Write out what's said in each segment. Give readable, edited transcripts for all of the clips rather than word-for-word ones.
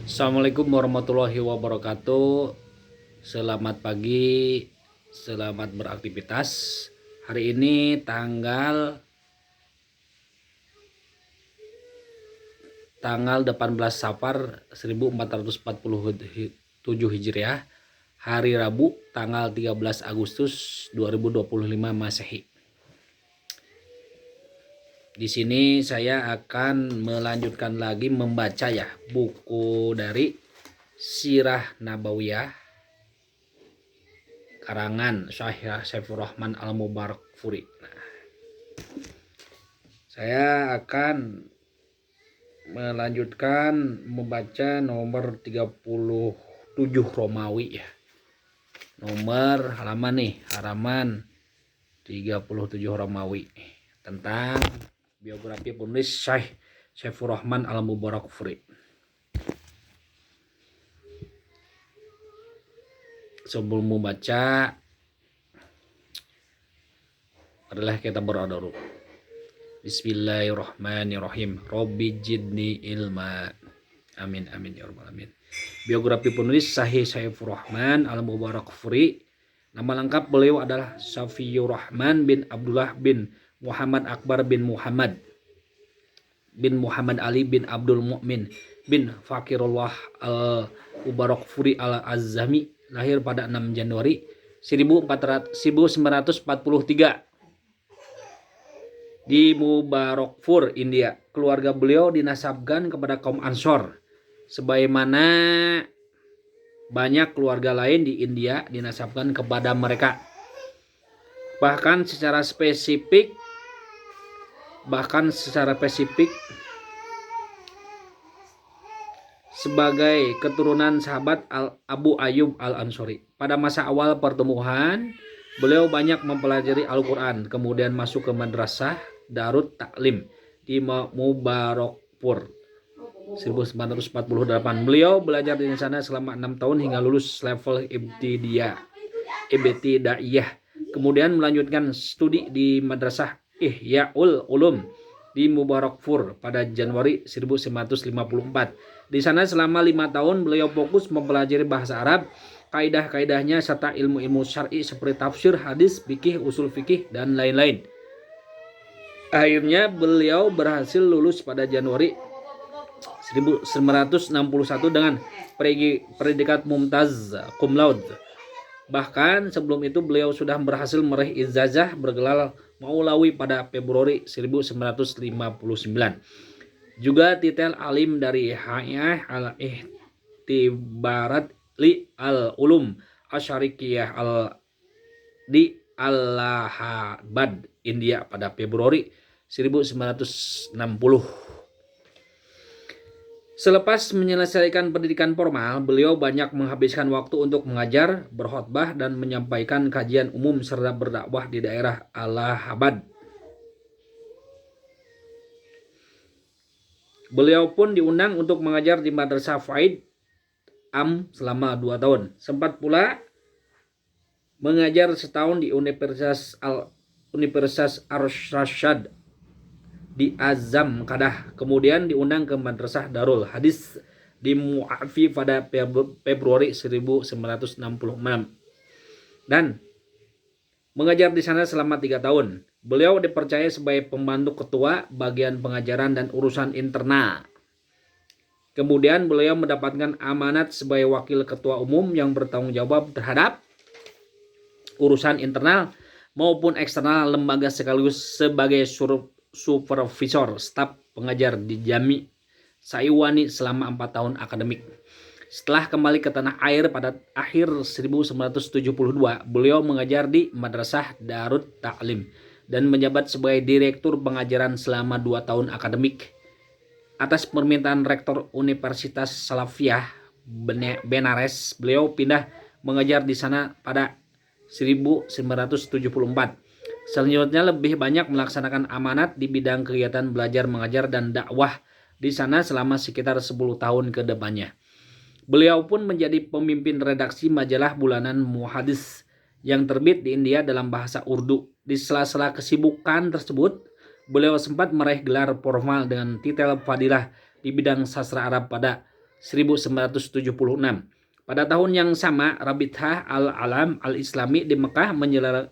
Assalamualaikum warahmatullahi wabarakatuh. Selamat pagi, selamat beraktivitas. Hari ini tanggal 18 Safar 1447 Hijriah, hari Rabu tanggal 13 Agustus 2025 Masehi. Di sini saya akan melanjutkan lagi membaca buku dari Sirah Nabawiyah karangan Syekh Saifur Rahman Al-Mubarakfuri. Saya akan melanjutkan membaca nomor 37 Romawi Nomor halaman 37 Romawi tentang biografi penulis Syekh Saifur Rahman Al-Mubarakfuri. Sebelum membaca, adalah kita berdoa dulu. Bismillahirrahmanirrahim. Robbi jidni ilma. Amin amin ya rabbal alamin. Biografi penulis Syekh Saifur Rahman Al-Mubarakfuri. Nama lengkap beliau adalah Safiyur Rahman bin Abdullah bin Muhammad Akbar bin Muhammad Ali bin Abdul Mu'min bin Fakirullah Al-Mubarakfuri Al-Azami, lahir pada 6 Januari 1943 di Mubarakpur, India. Keluarga beliau dinasabkan kepada kaum Ansor, sebagaimana banyak keluarga lain di India dinasabkan kepada mereka. Bahkan secara spesifik sebagai keturunan sahabat Abu Ayyub Al-Ansori. Pada masa awal pertumbuhan, beliau banyak mempelajari Al-Quran, kemudian masuk ke madrasah Darut Ta'lim di Mubarakpur 1948. Beliau belajar di sana selama 6 tahun hingga lulus level ibtidaiyah. Kemudian melanjutkan studi di madrasah Ihyaul Ulum di Mubarakpur pada Januari 1954. Di sana selama 5 tahun beliau fokus mempelajari bahasa Arab, kaidah-kaidahnya serta ilmu-ilmu syar'i seperti tafsir, hadis, fikih, usul fikih dan lain-lain. Akhirnya beliau berhasil lulus pada Januari 1961 dengan predikat Mumtaz Cum Laude. Bahkan sebelum itu beliau sudah berhasil meraih ijazah bergelar Maulawi pada Februari 1959. Juga titel alim dari Hay'ah al-Ihtibarat li al-Ulum Asyarikiyah di Allahabad, India pada Februari 1960. Selepas menyelesaikan pendidikan formal, beliau banyak menghabiskan waktu untuk mengajar, berkhotbah, dan menyampaikan kajian umum serta berdakwah di daerah Allahabad. Beliau pun diundang untuk mengajar di Madrasah Faid Am selama 2 tahun. Sempat pula mengajar setahun di Universitas Ar-Rasyad di Azam, Kadah. Kemudian diundang ke Madrasah Darul Hadis di Mu'afi pada Februari 1966 dan mengajar di sana selama 3 tahun. Beliau dipercaya sebagai pembantu ketua bagian pengajaran dan urusan internal. Kemudian beliau mendapatkan amanat sebagai wakil ketua umum yang bertanggung jawab terhadap urusan internal maupun eksternal lembaga sekaligus sebagai supervisor staf pengajar di Jami Saiwani selama 4 tahun akademik. Setelah kembali ke tanah air pada akhir 1972, beliau mengajar di Madrasah Darut Ta'lim dan menjabat sebagai direktur pengajaran selama 2 tahun akademik. Atas permintaan Rektor Universitas Salafiyah Benares, beliau pindah mengajar di sana pada 1974. Selanjutnya lebih banyak melaksanakan amanat di bidang kegiatan belajar mengajar dan dakwah di sana selama sekitar 10 tahun ke depannya. Beliau pun menjadi pemimpin redaksi majalah bulanan Muhadis yang terbit di India dalam bahasa Urdu. Di sela-sela kesibukan tersebut, beliau sempat meraih gelar formal dengan titel Fadilah di bidang sastra Arab pada 1976. Pada tahun yang sama, Rabithah Al-Alam Al-Islami di Mekah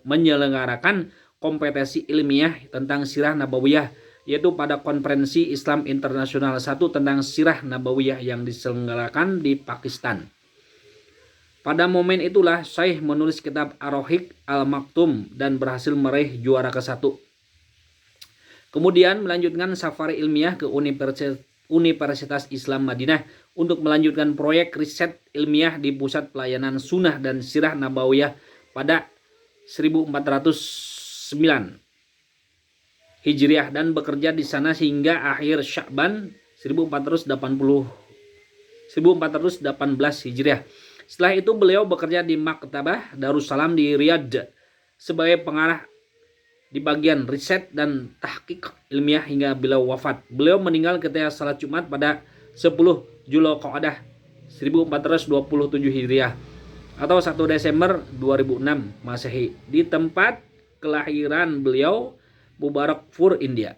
menyelenggarakan kompetisi ilmiah tentang sirah nabawiyah, yaitu pada Konferensi Islam Internasional 1 tentang sirah nabawiyah yang diselenggarakan di Pakistan. Pada momen itulah Syekh menulis kitab Ar-Rahiq Al-Maktum dan berhasil meraih juara ke-1. Kemudian melanjutkan safari ilmiah ke Universitas Islam Madinah untuk melanjutkan proyek riset ilmiah di Pusat Pelayanan Sunnah dan Sirah Nabawiyah pada 1409 Hijriah dan bekerja di sana hingga akhir Sya'ban 1418 Hijriah. Setelah itu beliau bekerja di Maktabah Darussalam di Riyadh sebagai pengarah di bagian riset dan tahqiq ilmiah hingga beliau wafat. Beliau meninggal ketika salat Jumat pada 10 Dzulqa'dah 1427 Hijriah atau 1 Desember 2006 Masehi di tempat kelahiran beliau, Mubarakpur, India.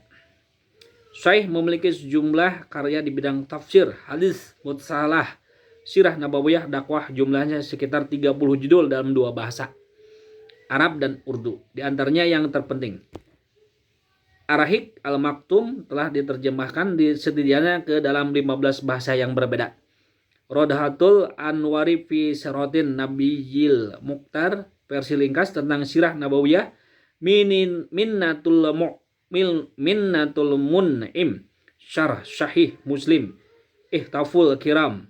Syekh memiliki sejumlah karya di bidang tafsir, hadis, mutsalah, sirah nabawiyah, dakwah, jumlahnya sekitar 30 judul dalam 2 bahasa, Arab dan Urdu. Di antaranya yang terpenting, Ar-Rahiq Al-Maktum telah diterjemahkan setidaknya ke dalam 15 bahasa yang berbeda. Rodhatul Anwari fi Siratin Nabiyil Mukhtar, versi ringkas tentang sirah nabawiyah, Minnatul Mun'im, Syarh Sahih Muslim, Ihtaful Kiram,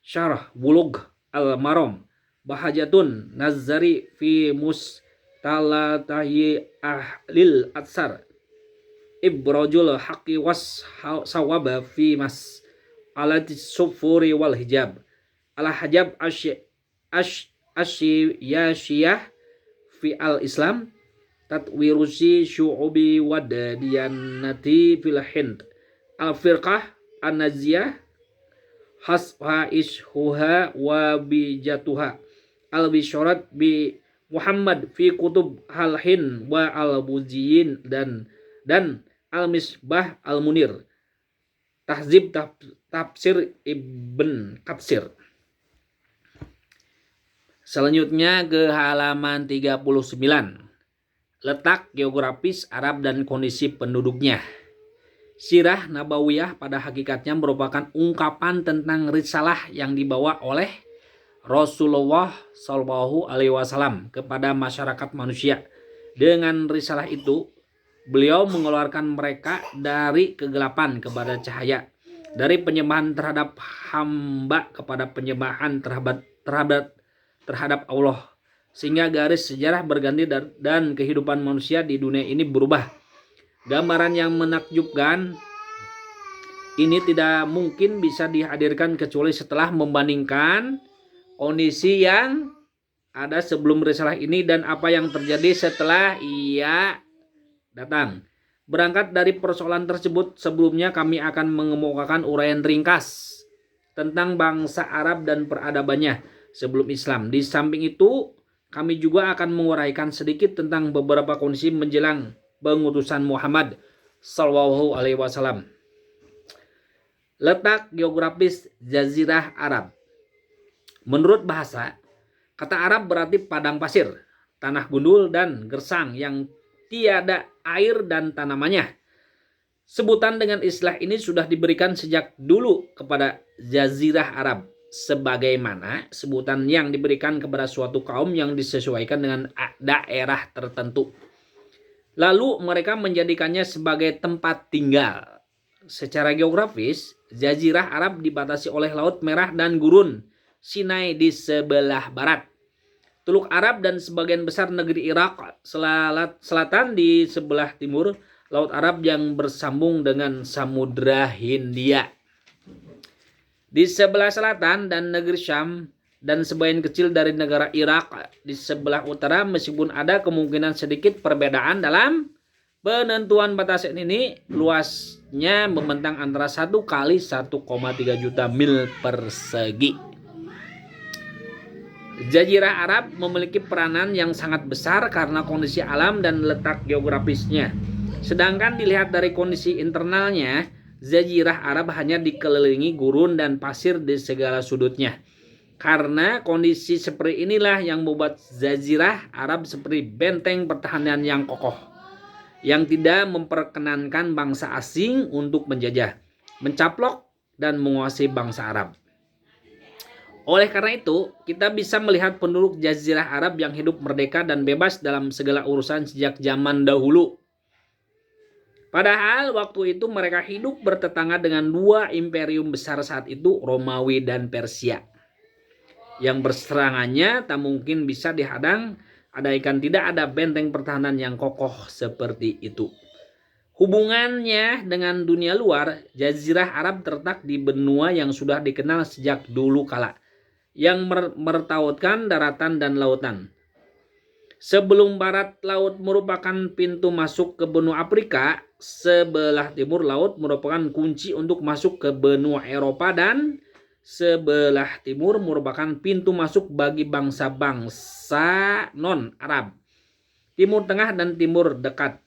Syarh Bulugh Al-Maram, Bahajatun Nazari fi Mustalatahi Ahlil Atsar, Ibrajul Haqqi was Sawaba fi Mas Alatis Sufuri wal Hijab, Al-Hajab Asyiyah fi Al-Islam, Tatwirusi Syu'ubi Wadadiyanati fil Hind, Al-Firqah An-Naziyah, Hasfa Ishuha wa Bijatuha, Al-Bisharat bi Muhammad fi Kutub Al-Hin wa Al-Buziyin dan Al-Misbah Al-Munir, Tahzib Tafsir Ibn Katsir. Selanjutnya ke halaman 39. Letak geografis Arab dan kondisi penduduknya. Sirah Nabawiyah pada hakikatnya merupakan ungkapan tentang risalah yang dibawa oleh Rasulullah Shallallahu Alaihi Wasallam kepada masyarakat manusia. Dengan risalah itu, beliau mengeluarkan mereka dari kegelapan kepada cahaya, dari penyembahan terhadap hamba kepada penyembahan terhadap Allah, sehingga garis sejarah berganti dan kehidupan manusia di dunia ini berubah. Gambaran yang menakjubkan ini tidak mungkin bisa dihadirkan kecuali setelah membandingkan kondisi yang ada sebelum risalah ini dan apa yang terjadi setelah ia datang. Berangkat dari persoalan tersebut, sebelumnya kami akan mengemukakan uraian ringkas tentang bangsa Arab dan peradabannya sebelum Islam. Di samping itu, kami juga akan menguraikan sedikit tentang beberapa kondisi menjelang pengutusan Muhammad Sallallahu Alaihi Wasallam. Letak geografis Jazirah Arab. Menurut bahasa, kata Arab berarti padang pasir, tanah gundul dan gersang yang tiada air dan tanamannya. Sebutan dengan istilah ini sudah diberikan sejak dulu kepada Jazirah Arab, sebagaimana sebutan yang diberikan kepada suatu kaum yang disesuaikan dengan daerah tertentu. Lalu mereka menjadikannya sebagai tempat tinggal. Secara geografis, Jazirah Arab dibatasi oleh Laut Merah dan Gurun Sinai di sebelah barat, Teluk Arab dan sebagian besar negeri Irak selatan di sebelah timur, Laut Arab yang bersambung dengan Samudra Hindia di sebelah selatan, dan negeri Syam dan sebagian kecil dari negara Irak di sebelah utara, meskipun ada kemungkinan sedikit perbedaan dalam penentuan batasan ini. Luasnya membentang antara 1 kali 1,3 juta mil persegi. Jazirah Arab memiliki peranan yang sangat besar karena kondisi alam dan letak geografisnya. Sedangkan dilihat dari kondisi internalnya, Jazirah Arab hanya dikelilingi gurun dan pasir di segala sudutnya. Karena kondisi seperti inilah yang membuat Jazirah Arab seperti benteng pertahanan yang kokoh, yang tidak memperkenankan bangsa asing untuk menjajah, mencaplok, dan menguasai bangsa Arab. Oleh karena itu, kita bisa melihat penduduk Jazirah Arab yang hidup merdeka dan bebas dalam segala urusan sejak zaman dahulu. Padahal waktu itu mereka hidup bertetangga dengan dua imperium besar saat itu, Romawi dan Persia. Yang berserangannya tak mungkin bisa dihadang, andaikan tidak ada benteng pertahanan yang kokoh seperti itu. Hubungannya dengan dunia luar, Jazirah Arab terletak di benua yang sudah dikenal sejak dulu kala, yang mertautkan daratan dan lautan. Sebelum barat laut merupakan pintu masuk ke benua Afrika, sebelah timur laut merupakan kunci untuk masuk ke benua Eropa, dan sebelah timur merupakan pintu masuk bagi bangsa-bangsa non-Arab. Timur Tengah dan Timur Dekat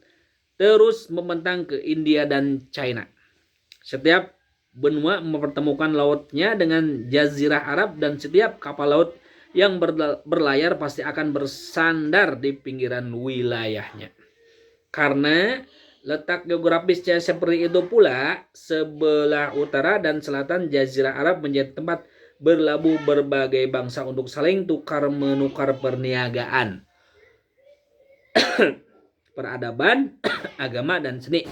terus membentang ke India dan China. Setiap benua mempertemukan lautnya dengan Jazirah Arab, dan setiap kapal laut yang berlayar pasti akan bersandar di pinggiran wilayahnya. Karena letak geografisnya seperti itu pula, sebelah utara dan selatan Jazirah Arab menjadi tempat berlabuh berbagai bangsa untuk saling tukar-menukar perniagaan, peradaban, agama, dan seni.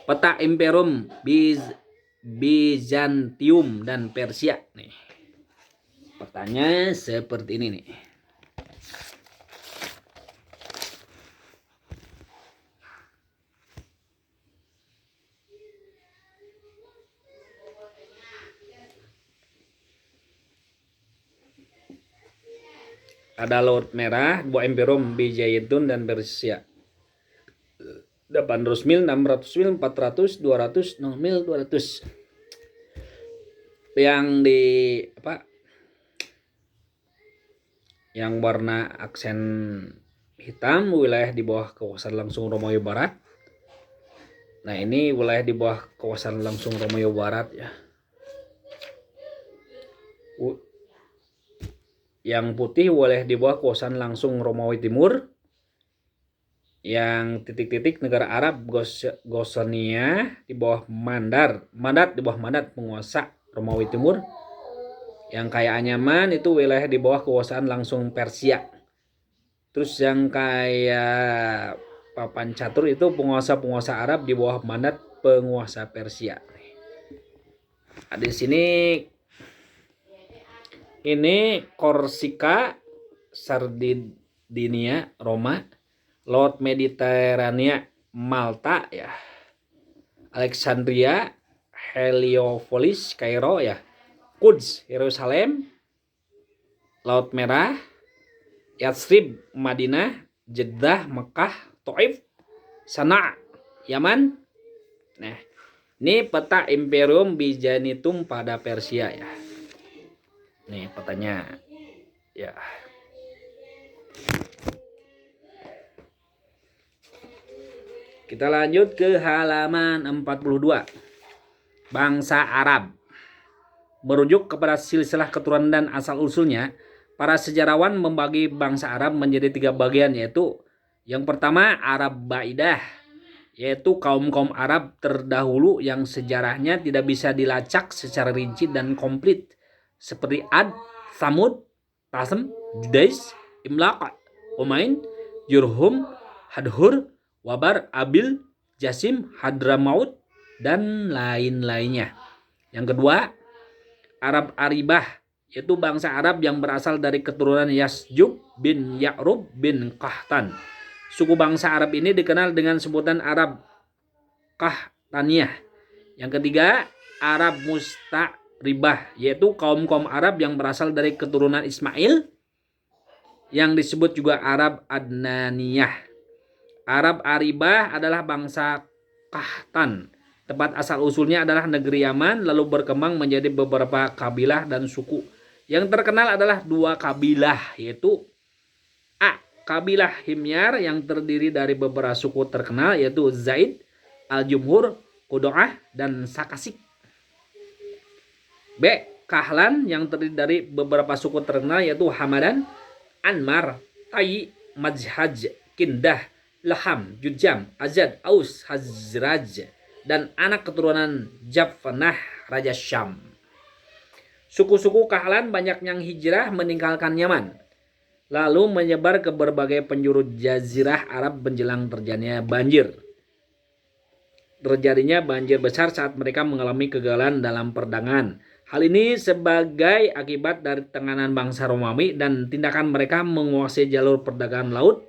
Peta Imperium Bizantium dan Persia nih. Petanya seperti ini nih. Ada Laut Merah, buah Imperium Bizantium dan Persia. 800 mil, 600 mil, 400, 200, 0 mil, 200. Yang di apa? Yang warna aksen hitam wilayah di bawah kekuasaan langsung Romawi Barat. Nah, ini wilayah di bawah kekuasaan langsung Romawi Barat ya. Yang putih wilayah di bawah kekuasaan langsung Romawi Timur. Yang titik-titik negara Arab Gosonia di bawah Mandat di bawah Mandat penguasa Romawi Timur. Yang kayak Anyaman itu wilayah di bawah kekuasaan langsung Persia. Terus yang kayak Papan Catur itu penguasa-penguasa Arab di bawah mandat penguasa Persia. Nah, di sini ini Korsika, Sardinia, Roma, Laut Mediterania, Malta ya, Alexandria, Heliopolis, Kairo ya, Quds, Yerusalem, Laut Merah, Yatsrib, Madinah, Jeddah, Mekah, Taif, Sana, Yaman. Nah, ini peta Imperium Bizantium pada Persia ya. Nih petanya ya. Kita lanjut ke halaman 42. Bangsa Arab. Merujuk kepada silsilah keturunan dan asal-usulnya, para sejarawan membagi bangsa Arab menjadi 3 bagian, yaitu yang pertama Arab Baidah, yaitu kaum-kaum Arab terdahulu yang sejarahnya tidak bisa dilacak secara rinci dan komplit, seperti Ad, Samud, Tasem, Judais, Imlaq, Umain, Jurhum, Hadhur, Wabar, Abil, Jasim, Hadramaut, dan lain-lainnya. Yang kedua Arab Aribah, yaitu bangsa Arab yang berasal dari keturunan Yasjub bin Ya'rub bin Qahtan. Suku bangsa Arab ini dikenal dengan sebutan Arab Qahtaniyah. Yang ketiga, Arab Musta'ribah, yaitu kaum-kaum Arab yang berasal dari keturunan Ismail, yang disebut juga Arab Adnaniyah. Arab Aribah adalah bangsa Qahtan. Tempat asal usulnya adalah negeri Yaman, lalu berkembang menjadi beberapa kabilah dan suku. Yang terkenal adalah 2 kabilah, yaitu A. Kabilah Himyar yang terdiri dari beberapa suku terkenal, yaitu Zaid, Al-Jumhur, Qudoah, dan Sakasik. B. Kahlan yang terdiri dari beberapa suku terkenal yaitu Hamadan, Anmar, Tai, Majhaj, Kindah, Laham, Jujam, Azad, Aus, Hazraj, dan anak keturunan Jafnah, Raja Syam. Suku-suku Kahlan banyak yang hijrah meninggalkan Yaman, lalu menyebar ke berbagai penjuru jazirah Arab menjelang terjadinya banjir besar saat mereka mengalami kegagalan dalam perdagangan. Hal ini sebagai akibat dari tenganan bangsa Romawi dan tindakan mereka menguasai jalur perdagangan laut,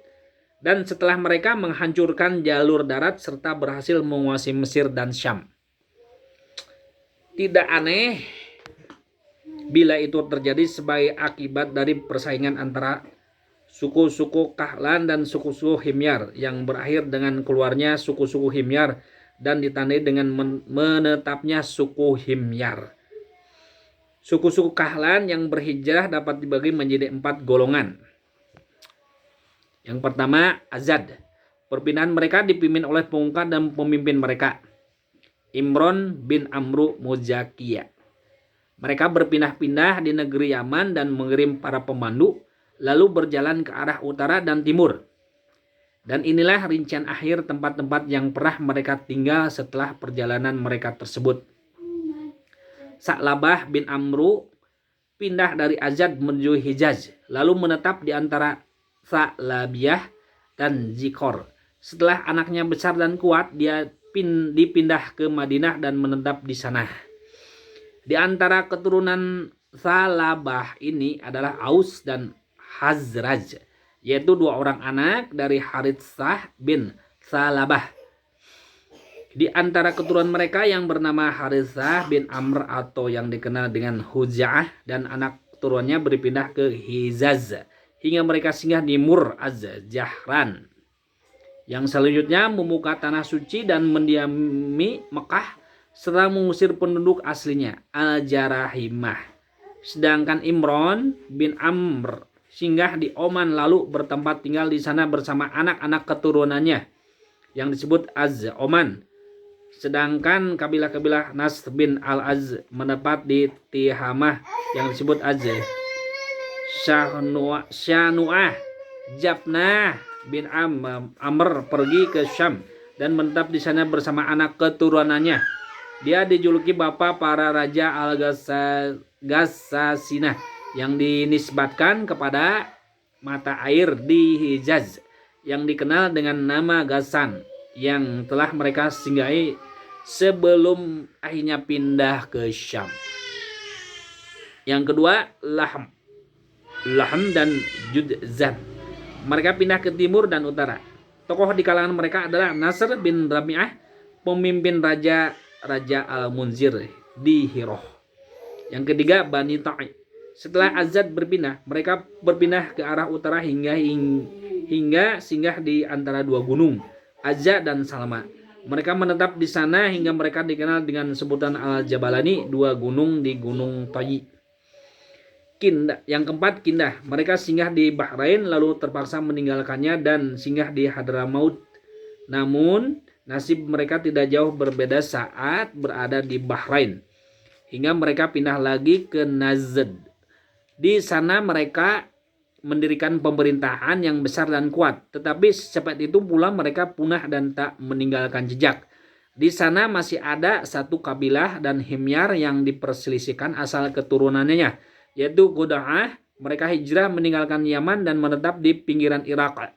dan setelah mereka menghancurkan jalur darat serta berhasil menguasai Mesir dan Syam. Tidak aneh bila itu terjadi sebagai akibat dari persaingan antara suku-suku Kahlan dan suku-suku Himyar yang berakhir dengan keluarnya suku-suku Himyar dan ditandai dengan menetapnya suku Himyar. Suku-suku Kahlan yang berhijrah dapat dibagi menjadi 4 golongan. Yang pertama, Azad. Perpindahan mereka dipimpin oleh pemuka dan pemimpin mereka, Imron bin Amru Muzakiyah. Mereka berpindah-pindah di negeri Yaman dan mengirim para pemandu, lalu berjalan ke arah utara dan timur. Dan inilah rincian akhir tempat-tempat yang pernah mereka tinggal setelah perjalanan mereka tersebut. Sa'labah bin Amru pindah dari Azad menuju Hijaz, lalu menetap di antara Sa'labiyah dan Zikor. Setelah anaknya besar dan kuat, dia dipindah ke Madinah dan menetap di sana. Di antara keturunan Sa'labah ini adalah Aus dan Hazraj, yaitu 2 orang anak dari Haritsah bin Sa'labah. Di antara keturunan mereka yang bernama Haritsah bin Amr atau yang dikenal dengan Huza'ah dan anak keturunannya berpindah ke Hizaz hingga mereka singgah di Mur-az-Jahran. Yang selanjutnya membuka tanah suci dan mendiami Mekah serta mengusir penduduk aslinya Al-Jarahimah. Sedangkan Imron bin Amr singgah di Oman lalu bertempat tinggal di sana bersama anak-anak keturunannya yang disebut Az-Oman. Sedangkan kabilah-kabilah Nas bin Al-Az menetap di Tihamah yang disebut Az. Syanu'ah Jafnah bin Amr pergi ke Syam dan menetap di sana bersama anak keturunannya. Dia dijuluki bapak para raja Al-Ghassasinah yang dinisbatkan kepada mata air di Hijaz yang dikenal dengan nama Ghassan yang telah mereka singgahi sebelum akhirnya pindah ke Syam. Yang kedua, Laham dan Judzan. Mereka pindah ke timur dan utara. Tokoh di kalangan mereka adalah Nasr bin Rabi'ah, pemimpin raja Al-Munzir di Hiroh. Yang ketiga, Bani Ta'i. Setelah Azad berpindah, mereka berpindah ke arah utara hingga singgah di antara 2 gunung, Azza dan Salma. Mereka menetap di sana hingga mereka dikenal dengan sebutan Al-Jabalani, 2 gunung di Gunung Tayi. Kindah. Yang keempat, Kindah. Mereka singgah di Bahrain lalu terpaksa meninggalkannya dan singgah di Hadramaut. Namun nasib mereka tidak jauh berbeda saat berada di Bahrain hingga mereka pindah lagi ke Najd. Di sana mereka mendirikan pemerintahan yang besar dan kuat, tetapi secepat itu pula mereka punah dan tak meninggalkan jejak. Di sana masih ada 1 kabilah dan Himyar yang diperselisihkan asal keturunannya, yaitu Qudoah. Mereka hijrah meninggalkan Yaman dan menetap di pinggiran Irak.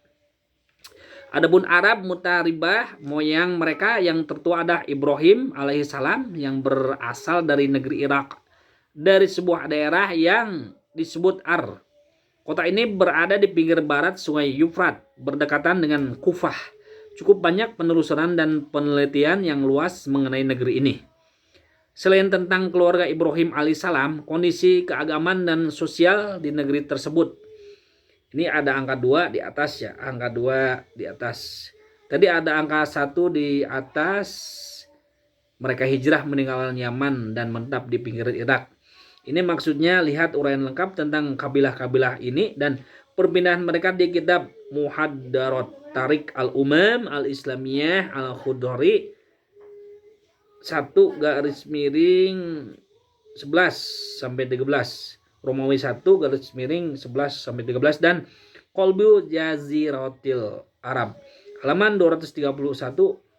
Adapun Arab Mutaribah, moyang mereka yang tertua adalah Ibrahim alaihissalam yang berasal dari negeri Irak, dari sebuah daerah yang disebut Ar. Kota ini berada di pinggir barat sungai Yufrat, berdekatan dengan Kufah. Cukup banyak penelusuran dan penelitian yang luas mengenai negeri ini. Selain tentang keluarga Ibrahim alaihissalam, kondisi keagamaan dan sosial di negeri tersebut. Ini ada angka 2 di atas ya, angka 2 di atas. Tadi ada angka 1 di atas. Mereka hijrah meninggalkan Yaman dan menetap di pinggiran Irak. Ini maksudnya lihat uraian lengkap tentang kabilah-kabilah ini dan perpindahan mereka di kitab Muhaddarat Tarik Al-Umam Al-Islamiyah Al-Khudari 1 garis miring 11 sampai 13. Romawi 1 garis miring 11 sampai 13 dan Qalbu Jaziratil Arab halaman 231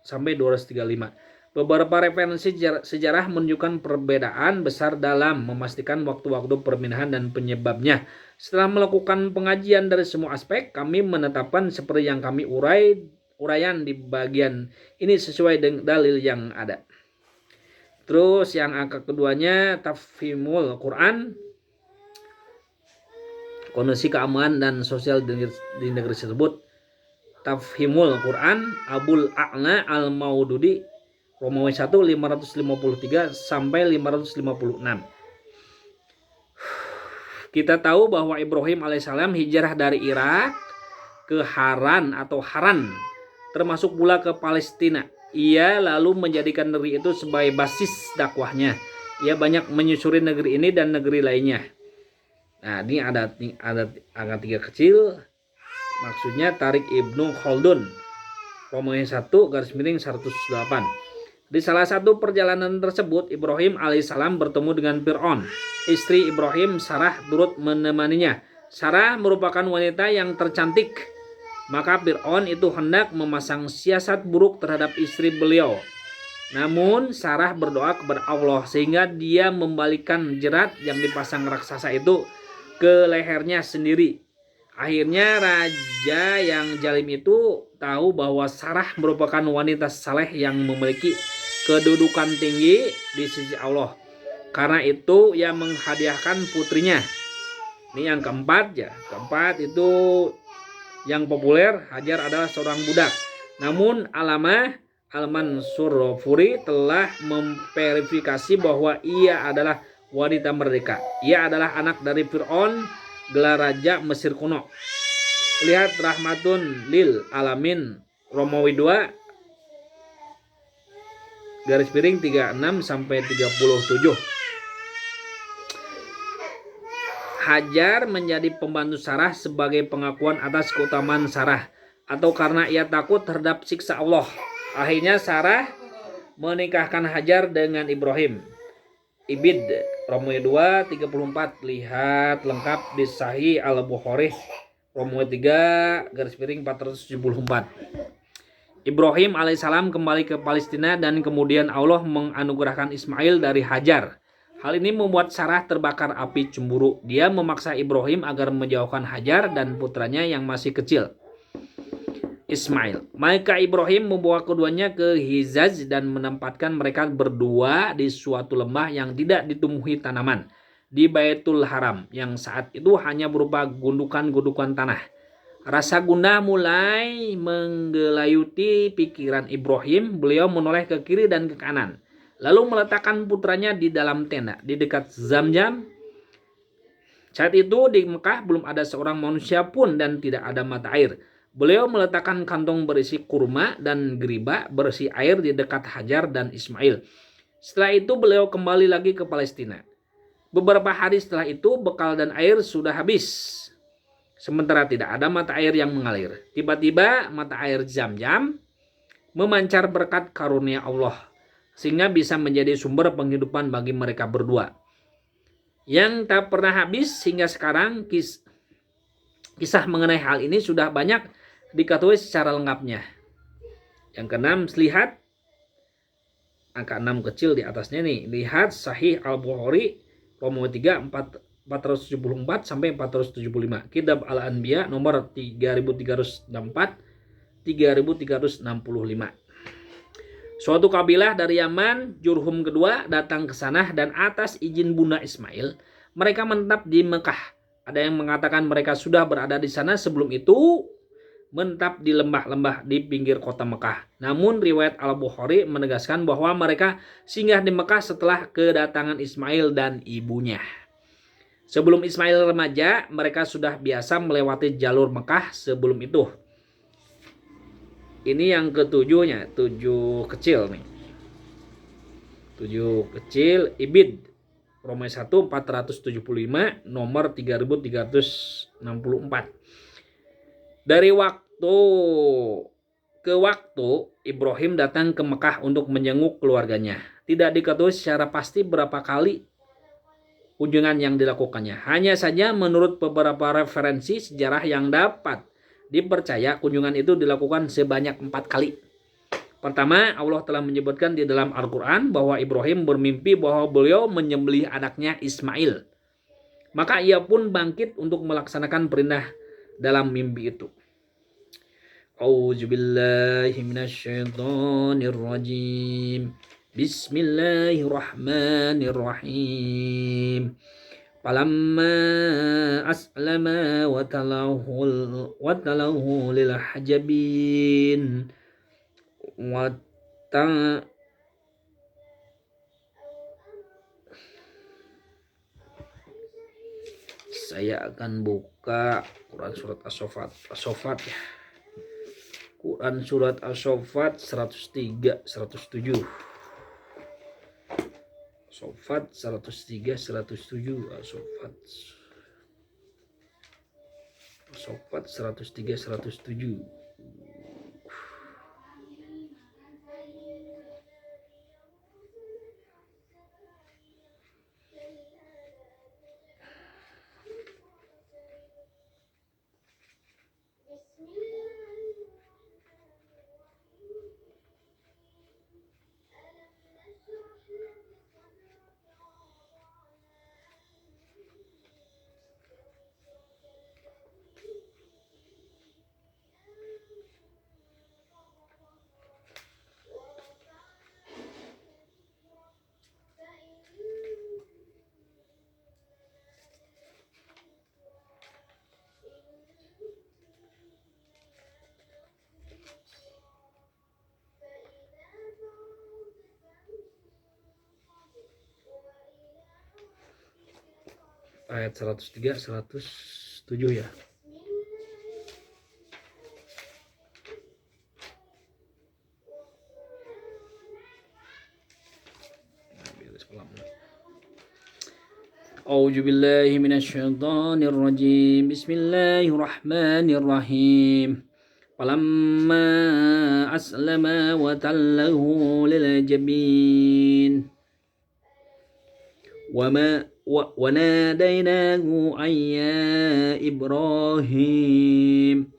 sampai 235. Beberapa referensi sejarah menunjukkan perbedaan besar dalam memastikan waktu-waktu permindahan dan penyebabnya. Setelah melakukan pengajian dari semua aspek, kami menetapkan seperti yang kami uraian di bagian ini sesuai dengan dalil yang ada. Terus yang angka keduanya tafhimul Quran, kondisi keamanan dan sosial di negeri tersebut. Tafhimul Quran Abul A'la Al-Maududi Romawi 1 553 sampai 556. Kita tahu bahwa Ibrahim alaihissalam hijrah dari Irak ke Haran atau Haran, termasuk pula ke Palestina. Ia lalu menjadikan negeri itu sebagai basis dakwahnya. Ia banyak menyusuri negeri ini dan negeri lainnya. Nah, ini ada angka 3 kecil. Maksudnya Tarik Ibnu Khaldun Romawi 1 garis miring 108. Di salah satu perjalanan tersebut, Ibrahim alaihissalam bertemu dengan Fir'aun. Istri Ibrahim, Sarah, turut menemaninya. Sarah merupakan wanita yang tercantik. Maka Fir'aun itu hendak memasang siasat buruk terhadap istri beliau. Namun Sarah berdoa kepada Allah sehingga dia membalikkan jerat yang dipasang raksasa itu ke lehernya sendiri. Akhirnya raja yang zalim itu tahu bahwa Sarah merupakan wanita saleh yang memiliki kedudukan tinggi di sisi Allah. Karena itu ia menghadiahkan putrinya. Ini yang keempat ya. Keempat itu yang populer, Hajar adalah seorang budak. Namun Allamah Al-Mansur Furi telah memverifikasi bahwa ia adalah wanita merdeka. Ia adalah anak dari Fir'aun, gelar raja Mesir kuno. Lihat Rahmatun Lil Alamin Romawi 2 garis miring 36 sampai 37. Hajar menjadi pembantu Sarah sebagai pengakuan atas keutamaan Sarah atau karena ia takut terhadap siksa Allah. Akhirnya Sarah menikahkan Hajar dengan Ibrahim. Ibid Romawi 2 34. Lihat lengkap di Sahih Al-Bukhari Romawi 3 garis miring 474. Ibrahim alaihissalam kembali ke Palestina dan kemudian Allah menganugerahkan Ismail dari Hajar. Hal ini membuat Sarah terbakar api cemburu. Dia memaksa Ibrahim agar menjauhkan Hajar dan putranya yang masih kecil, Ismail. Maka Ibrahim membawa keduanya ke Hijaz dan menempatkan mereka berdua di suatu lembah yang tidak ditumbuhi tanaman di Baitul Haram yang saat itu hanya berupa gundukan-gundukan tanah. Rasa gundah mulai menggelayuti pikiran Ibrahim. Beliau menoleh ke kiri dan ke kanan, lalu meletakkan putranya di dalam tenda di dekat Zamzam. Saat itu di Mekah belum ada seorang manusia pun dan tidak ada mata air. Beliau meletakkan kantong berisi kurma dan geriba berisi air di dekat Hajar dan Ismail. Setelah itu beliau kembali lagi ke Palestina. Beberapa hari setelah itu bekal dan air sudah habis. Sementara tidak ada mata air yang mengalir. Tiba-tiba mata air Zam-Zam memancar berkat karunia Allah, sehingga bisa menjadi sumber penghidupan bagi mereka berdua. Yang tak pernah habis hingga sekarang. Kisah mengenai hal ini sudah banyak diketahui secara lengkapnya. Yang keenam, lihat angka 6 kecil di atasnya nih. Lihat Sahih Al-Bukhari Romawi 3 474 sampai 475. Kitab Al-Anbiya nomor 3364 3365. Suatu kabilah dari Yaman, Jurhum kedua, datang ke sana dan atas izin Bunda Ismail mereka menetap di Mekah. Ada yang mengatakan mereka sudah berada di sana sebelum itu, menetap di lembah-lembah di pinggir kota Mekah. Namun riwayat Al-Bukhari menegaskan bahwa mereka singgah di Mekah setelah kedatangan Ismail dan ibunya. Sebelum Ismail remaja, mereka sudah biasa melewati jalur Mekah sebelum itu. Ini yang ketujuhnya, 7 kecil nih. 7 kecil, Ibid Romawi 1 475 nomor 3364. Dari waktu ke waktu Ibrahim datang ke Mekah untuk menjenguk keluarganya. Tidak diketahui secara pasti berapa kali kunjungan yang dilakukannya. Hanya saja menurut beberapa referensi sejarah yang dapat dipercaya, kunjungan itu dilakukan sebanyak 4 kali. Pertama, Allah telah menyebutkan di dalam Al-Quran bahwa Ibrahim bermimpi bahwa beliau menyembelih anaknya Ismail. Maka ia pun bangkit untuk melaksanakan perintah dalam mimpi itu. A'udzubillahi minasyaitonirrajim. Bismillahirrahmanirrahim. Falamma aslama wa talahu lil hajabin wa saya akan buka Quran surat As-Saffat ya. Quran surat As-Saffat 103 107. As-Saffat 103 107. As-Saffat 103 107. Ayat 103 107 ya. A'udzubillahi minasyaitonirrajim. Bismillahirrahmanirrahim. Falamma aslama wa tallahu lil jabin. Wa nadainahu ayya Ibrahim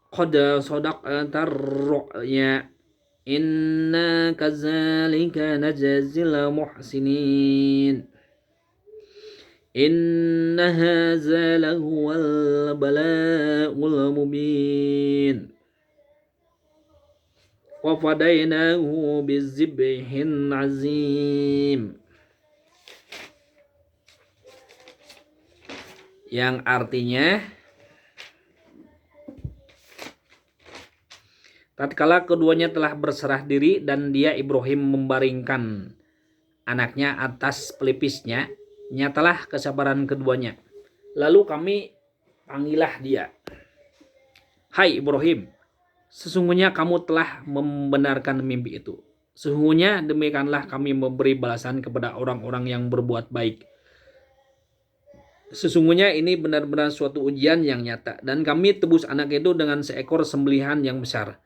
qad sadaqta ar-ru'ya inna kadzalika najzil muhsinin inna hadza lahuwal bala'ul mubin wa fadainahu bizibhin azim. Yang artinya, tatkala keduanya telah berserah diri dan dia Ibrahim membaringkan anaknya atas pelipisnya, nyatalah kesabaran keduanya. Lalu kami panggillah dia. Hai Ibrahim, sesungguhnya kamu telah membenarkan mimpi itu. Sesungguhnya demikianlah kami memberi balasan kepada orang-orang yang berbuat baik. Sesungguhnya ini benar-benar suatu ujian yang nyata. Dan kami tebus anak itu dengan seekor sembelihan yang besar.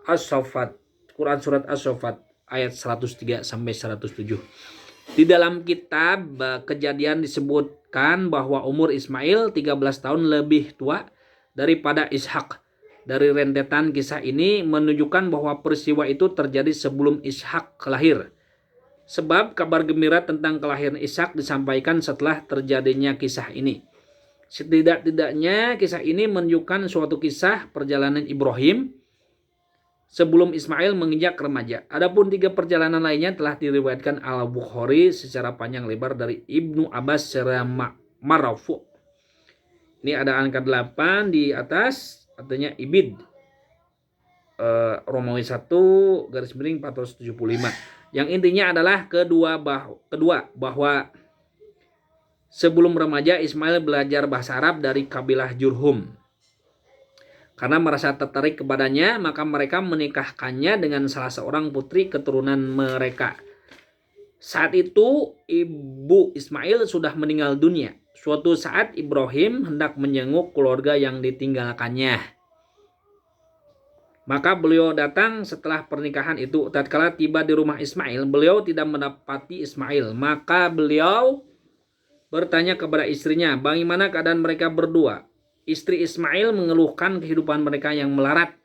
As-Saffat, Quran surat As-Saffat ayat 103 sampai 107. Di dalam kitab Kejadian disebutkan bahwa umur Ismail 13 tahun lebih tua daripada Ishak. Dari rentetan kisah ini menunjukkan bahwa peristiwa itu terjadi sebelum Ishak lahir. Sebab kabar gembira tentang kelahiran Ishak disampaikan setelah terjadinya kisah ini. Setidak-tidaknya kisah ini menunjukkan suatu kisah perjalanan Ibrahim sebelum Ismail menginjak remaja. Adapun 3 perjalanan lainnya telah diriwayatkan Al-Bukhari secara panjang lebar dari Ibnu Abbas secara marfu. Ini ada angka 8 di atas, artinya Ibid. Romawi 1 garis miring 475. Yang intinya adalah kedua bahwa sebelum remaja Ismail belajar bahasa Arab dari kabilah Jurhum. Karena merasa tertarik kepadanya, maka mereka menikahkannya dengan salah seorang putri keturunan mereka. Saat itu ibu Ismail sudah meninggal dunia. Suatu saat Ibrahim hendak menjenguk keluarga yang ditinggalkannya. Maka beliau datang setelah pernikahan itu. Tatkala tiba di rumah Ismail, beliau tidak mendapati Ismail. Maka beliau bertanya kepada istrinya, bagaimana keadaan mereka berdua? Istri Ismail mengeluhkan kehidupan mereka yang melarat.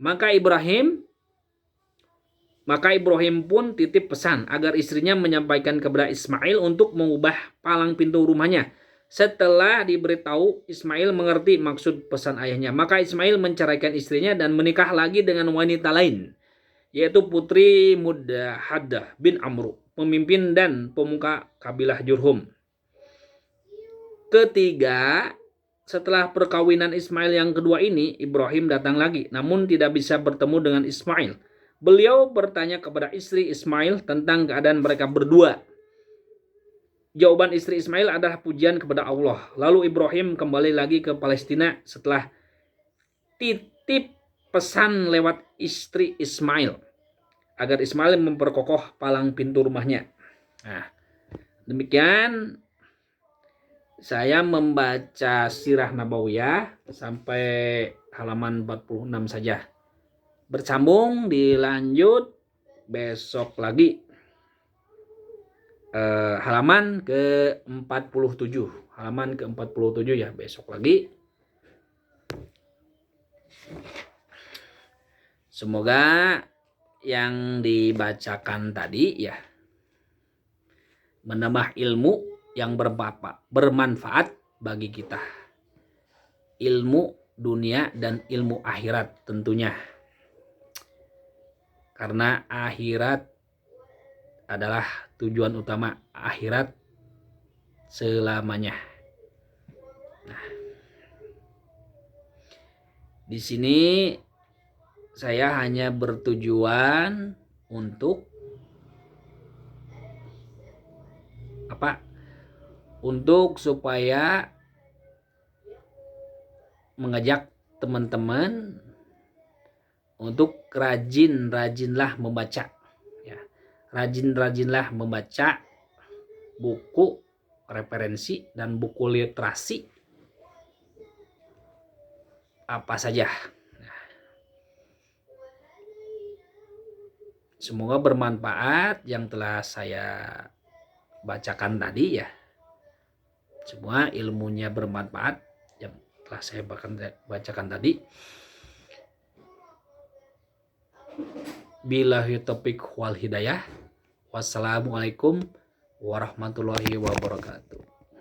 Maka Ibrahim pun titip pesan agar istrinya menyampaikan kepada Ismail untuk mengubah palang pintu rumahnya. Setelah diberitahu, Ismail mengerti maksud pesan ayahnya. Maka Ismail menceraikan istrinya dan menikah lagi dengan wanita lain, yaitu putri Mudahadah bin Amru, pemimpin dan pemuka kabilah Jurhum. Ketiga, setelah perkawinan Ismail yang kedua ini, Ibrahim datang lagi, namun tidak bisa bertemu dengan Ismail. Beliau bertanya kepada istri Ismail tentang keadaan mereka berdua. Jawaban istri Ismail adalah pujian kepada Allah. Lalu Ibrahim kembali lagi ke Palestina setelah titip pesan lewat istri Ismail agar Ismail memperkokoh palang pintu rumahnya. Nah, demikian saya membaca Sirah Nabawiyah sampai halaman 46 saja. Bersambung dilanjut besok lagi. Halaman ke-47. Halaman ke-47 ya, besok lagi. Semoga yang dibacakan tadi ya menambah ilmu yang bermanfaat bagi kita. Ilmu dunia dan ilmu akhirat tentunya. Karena akhirat adalah tujuan utama, akhirat selamanya. Nah, di sini saya hanya bertujuan untuk untuk supaya mengajak teman-teman untuk rajinlah membaca ya. Rajinlah membaca buku referensi dan buku literasi apa saja. Semoga bermanfaat yang telah saya bacakan tadi ya. Semua ilmunya bermanfaat yang telah saya bacakan tadi. Billahi taufiq wal hidayah. Wassalamualaikum warahmatullahi wabarakatuh.